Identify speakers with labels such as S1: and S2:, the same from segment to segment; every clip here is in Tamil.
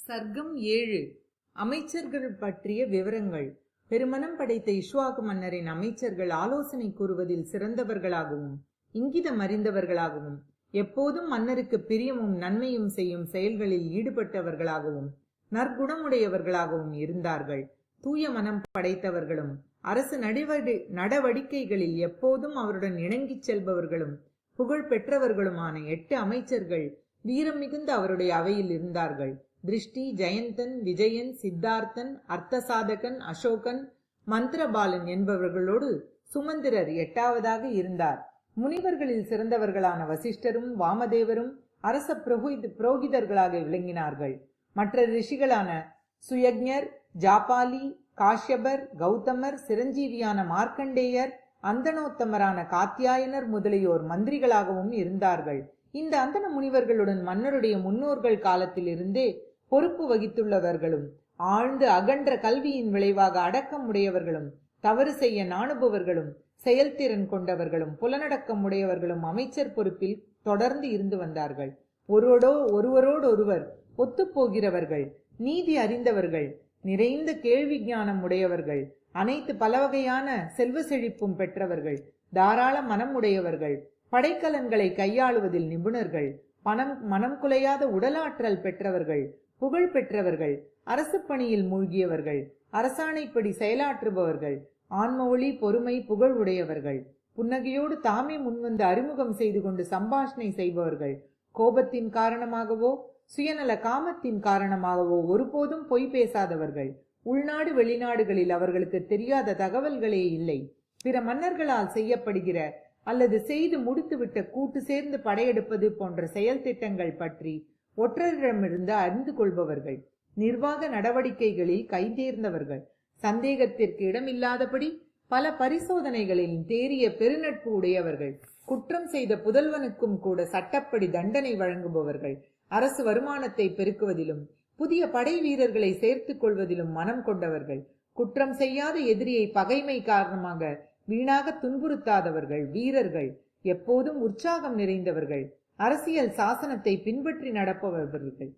S1: சர்க்கம் 7. அமைச்சர்கள் பற்றிய விவரங்கள். பெருமனம் படைத்த இஷ்வாகு மன்னரின் அமைச்சர்கள் ஆலோசனை கூறுவதில் சிறந்தவர்களாகவும் இங்கிதம் அறிந்தவர்களாகவும் எப்போதும் மன்னருக்கு பிரியமும் நன்மையும் செய்யும் செயல்களில் ஈடுபட்டவர்களாகவும் நற்குணமுடையவர்களாகவும் இருந்தார்கள். தூய மனம் படைத்தவர்களும் அரசு நடவடிக்கைகளில் எப்போதும் அவருடன் இணங்கிச் செல்பவர்களும் புகழ் பெற்றவர்களுமான 8 அமைச்சர்கள் வீரம் மிகுந்த அவருடைய அவையில் இருந்தார்கள். திருஷ்டி, ஜெயந்தன், விஜயன், சித்தார்த்தன், அர்த்தசாதகன், அசோகன், மந்திரபாலன் என்பவர்களோடு சுமந்திரர் 8வதாக இருந்தார். முனிவர்களில் சிறந்தவர்களான வசிஷ்டரும் வாமதேவரும் அரச புரோகிதர்களாக விளங்கினார்கள். மற்ற ரிஷிகளான சுயக்ஞர், ஜாபாலி, காஷ்யபர், கௌதமர், சிரஞ்சீவியான மார்க்கண்டேயர், அந்தனோத்தமரான காத்தியாயனர் முதலியோர் மந்திரிகளாகவும் இருந்தார்கள். இந்த அந்தன முனிவர்களுடன் மன்னருடைய முன்னோர்கள் காலத்தில் இருந்தே பொறுப்பு வகித்துள்ளவர்களும் ஆழ்ந்து அகன்ற கல்வியின் விளைவாக அடக்கம் உடையவர்களும் தவறு செய்ய நாணுபவர்களும் செயல்திறன் கொண்டவர்களும் புலனடக்கம் உடையவர்களும் அமைச்சர் பொறுப்பில் தொடர்ந்து இருந்து வந்தார்கள். ஒருவரோடொருவர் ஒத்துப்போகிறவர்கள், நீதி அறிந்தவர்கள், நிறைந்த கேள்வி ஞானம் உடையவர்கள், அனைத்து பலவகையான செல்வ செழிப்பும் பெற்றவர்கள், தாராள மனம் உடையவர்கள், படைக்கலன்களை கையாளுவதில் நிபுணர்கள், மனம் குலையாத உடலாற்றல் பெற்றவர்கள், புகழ் பெற்றவர்கள், அரசு பணியில் மூழ்கியவர்கள், அரசாணைப்படி செயலாற்றுபவர்கள், ஆன்ம ஒளி, பொறுமை, புகழ் உடையவர்கள், புன்னகையோடு தாமே முன்வந்து அறிமுகம் செய்து கொண்டு சம்பாஷணை செய்பவர்கள், கோபத்தின் காரணமாகவோ சுயநல காமத்தின் காரணமாகவோ ஒருபோதும் பொய் பேசாதவர்கள், உள்நாடு வெளிநாடுகளில் அவர்களுக்கு தெரியாத தகவல்களே இல்லை, பிற மன்னர்களால் செய்யப்படுகிற அல்லது செய்து முடித்துவிட்ட கூட்டு சேர்ந்து படையெடுப்பது போன்ற செயல் திட்டங்கள் பற்றி ஒற்றரிடமிருந்து அறிந்து கொள்பவர்கள், நிர்வாக நடவடிக்கைகளில் கைதேர்ந்தவர்கள், சந்தேகத்திற்கு இடமில்லாதபடி பல பரிசோதனைகளில் தேறிய பெருநட்பு உடையவர்கள், குற்றம் செய்த புதல்வனுக்கும் கூட சட்டப்படி தண்டனை வழங்குபவர்கள், அரசு வருமானத்தை பெருக்குவதிலும் புதிய படை வீரர்களை சேர்த்துக் கொள்வதிலும் மனம் கொண்டவர்கள், குற்றம் செய்யாத எதிரியை பகைமை காரணமாக வீணாக துன்புறுத்தாதவர்கள், வீரர்கள், எப்போதும் உற்சாகம் நிறைந்தவர்கள், அரசியல் சாசனத்தை பின்பற்றி நடப்பவர்கள்,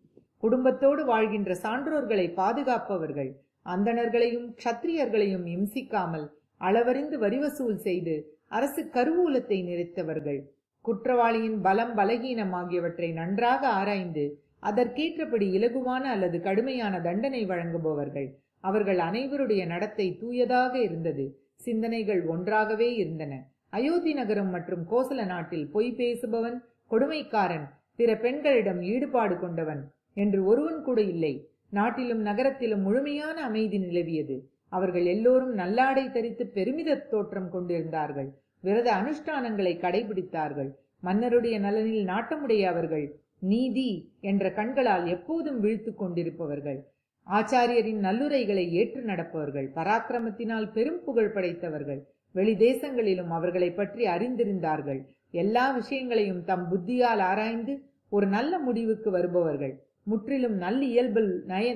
S1: குடும்பத்தோடு வாழ்கின்ற சான்றோர்களை பாதுகாப்பவர்கள், அந்தணர்களையும் க்ஷத்திரியர்களையும் இம்சிக்காமல் அளவறிந்து வரி வசூல் செய்து அரசு கருவூலத்தை நிறைத்தவர்கள், குற்றவாளியின் பலம் பலகீனம் ஆகியவற்றை நன்றாக ஆராய்ந்து அதற்கேற்றபடி இலகுவான அல்லது கடுமையான தண்டனை வழங்குபவர்கள். அவர்கள் அனைவருடைய நடத்தை தூயதாக இருந்தது. சிந்தனைகள் ஒன்றாகவே இருந்தன. அயோத்தி நகரம் மற்றும் கோசல நாட்டில் பொய் பேசுபவன், கொடுமைக்காரன், பிற பெண்களிடம் ஈடுபாடு கொண்டவன் என்று ஒருவன் கூட இல்லை. நாட்டிலும் நகரத்திலும் முழுமையான அமைதி நிலவியது. அவர்கள் எல்லோரும் நல்லாடை தரித்து பெருமித தோற்றம் கொண்டிருந்தார்கள். விரத அனுஷ்டானங்களை கடைபிடித்தார்கள். மன்னருடைய நலனில் நாட்டமுடைய அவர்கள் நீதி என்ற கண்களால் எப்போதும் விழித்து கொண்டிருப்பவர்கள், ஆச்சாரியரின் நல்லுரைகளை ஏற்று நடப்பவர்கள், பராக்கிரமத்தினால் பெரும் புகழ் படைத்தவர்கள், வெளி தேசங்களிலும் அவர்களை பற்றி அறிந்திருந்தார்கள். எல்லா விஷயங்களையும் தம் புத்தியால் ஆராய்ந்து ஒரு நல்ல முடிவுக்கு வருபவர்கள், முற்றிலும்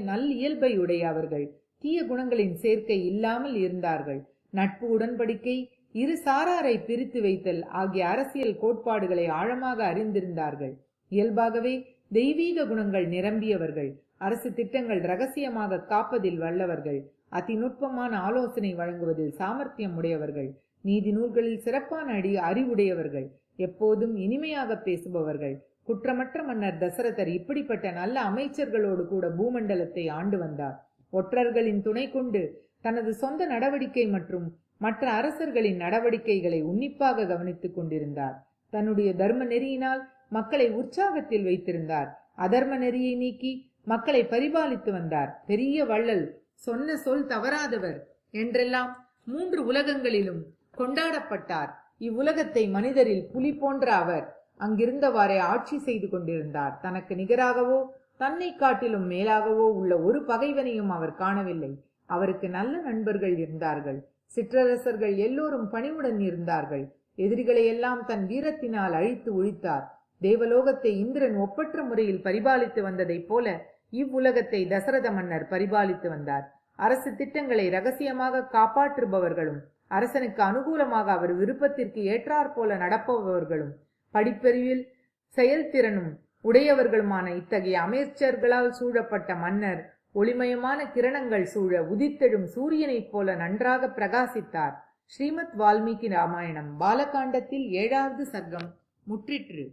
S1: நல்லியல்பை உடைய அவர்கள் தீய குணங்களின் சேர்க்கை இல்லாமல் இருந்தார்கள். நட்பு, உடன்படிக்கை, இரு சாராரை பிரித்து வைத்தல் ஆகிய அரசியல் கோட்பாடுகளை ஆழமாக அறிந்திருந்தார்கள். இயல்பாகவே தெய்வீக குணங்கள் நிரம்பியவர்கள், அரசு திட்டங்கள் ரகசியமாக காப்பதில் வல்லவர்கள், அதிநுட்பமான ஆலோசனை வழங்குவதில் சாமர்த்தியம் உடையவர்கள், நீதி நூல்களில் சிறப்பான அறிவுடையவர்கள், எப்போதும் இனிமையாக பேசுபவர்கள். குற்றமற்ற மன்னர் தசரதர் இப்படிப்பட்ட நல்ல அமைச்சர்களோடு கூட பூமண்டலத்தை ஆண்டு வந்தார். ஒற்றர்களின் துணை கொண்டு தனது சொந்த நடவடிக்கை மற்றும் மற்ற அரசர்களின் நடவடிக்கைகளை உன்னிப்பாக கவனித்துக் கொண்டிருந்தார். தன்னுடைய தர்ம நெறியினால் மக்களை உற்சாகத்தில் வைத்திருந்தார். அதர்ம நெறியை நீக்கி மக்களை பரிபாலித்து வந்தார். பெரிய வள்ளல், சொன்ன சொல் தவறாதவர் என்றெல்லாம் 3 உலகங்களிலும் கொண்டாடப்பட்டார். இவ்வுலகத்தை மனிதரில் புலி போன்ற அவர் அங்கிருந்தவாறே ஆட்சி செய்து கொண்டிருந்தார். தனக்கு நிகராகவோ தன்னை காட்டிலும் மேலாகவோ உள்ள ஒரு பகைவனையும் அவர் காணவில்லை. அவருக்கு நல்ல நண்பர்கள் இருந்தார்கள். சிற்றரசர்கள் எல்லோரும் பணிவுடன் இருந்தார்கள். எதிரிகளை எல்லாம் தன் வீரத்தினால் அழித்து ஒழித்தார். தேவலோகத்தை இந்திரன் ஒப்பற்ற முறையில் பரிபாலித்து வந்ததைப் போல இவ்வுலகத்தை தசரத மன்னர் பரிபாலித்து வந்தார். அரசு திட்டங்களை ரகசியமாக காப்பாற்றுபவர்களும் அரசனுக்கு அனுகூலமாக அவர் விருப்பத்திற்கு ஏற்றாற் போல நடப்பவர்களும் படிப்பறிவில் செயல்திறனும் உடையவர்களுமான இத்தகைய அமைச்சர்களால் சூழப்பட்ட மன்னர் ஒளிமயமான கிரணங்கள் சூழ உதித்தெழும் சூரியனைப் போல நன்றாக பிரகாசித்தார். ஸ்ரீமத் வால்மீகி ராமாயணம் பாலகாண்டத்தில் 7வது சர்க்கம் முற்றிற்று.